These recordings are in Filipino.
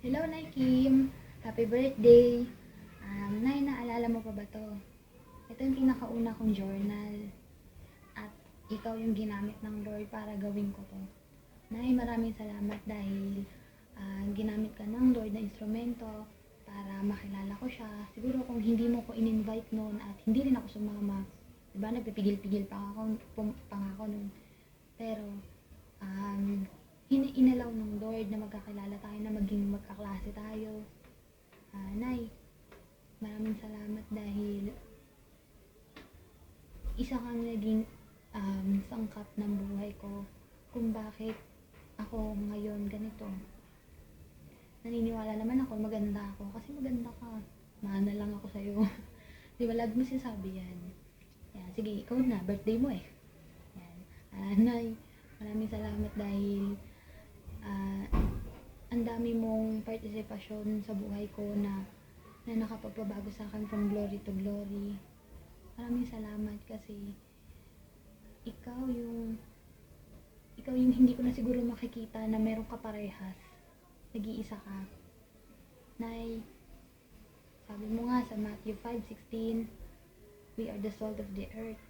Hello, Nay Kim. Happy birthday. Nay, naalala mo pa ba to? Ito yung pinakauna kong journal. At ikaw yung ginamit ng Lord para gawin ko to. Nay, maraming salamat dahil ginamit ka ng Lord na instrumento para makilala ko siya. Siguro kung hindi mo ko in-invite noon at hindi rin ako sumama, diba nagpipigil-pigil pa nga ako noon. Pero, inalaw ng Lord na magkakilala tayo, na maging magkaklase tayo. Nay, maraming salamat dahil isa kang naging sangkap ng buhay ko kung bakit ako ngayon ganito. Naniniwala naman ako, maganda ako. Kasi maganda ka. Mahal lang ako sa'yo. Di ba, lag mo sinasabi yan. Yan. Sige, ikaw na. Birthday mo eh. Yan. Nay, maraming salamat dahil ang dami mong partisipasyon sa buhay ko na nakapagpabago sa akin from glory to glory. Maraming salamat kasi ikaw yung hindi ko na siguro makikita na meron ka parehas. Nag-iisa ka. Nay, sabi mo nga sa Matthew 5:16, we are the salt of the earth.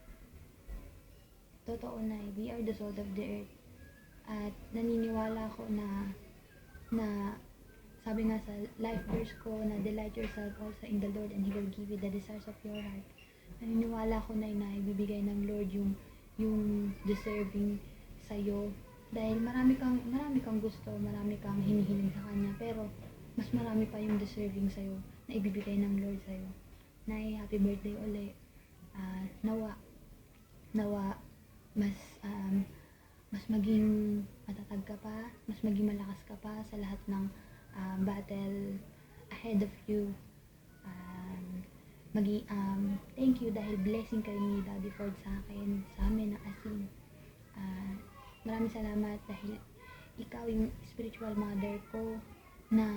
Totoo, Nay, we are the salt of the earth. At naniniwala ko na sabi nga sa life verse ko na delight yourself also in the Lord and He will give you the desires of your heart. Naniniwala ko na ibibigay ng Lord yung deserving sa'yo. Dahil marami kang gusto, marami kang hinihiling sa Kanya, pero mas marami pa yung deserving sa'yo na ibibigay ng Lord sa'yo. Nay, happy birthday uli. Nawa mas maging matatag ka pa, mas maging malakas ka pa sa lahat ng battle ahead of you. Thank you dahil blessing kayo ni Daddy Ford sa akin, sa amin na asin. Maraming salamat dahil ikaw yung spiritual mother ko na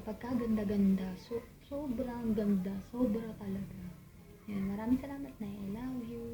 pagkaganda-ganda, sobrang ganda, sobra talaga. Yan, maraming salamat, na I love you.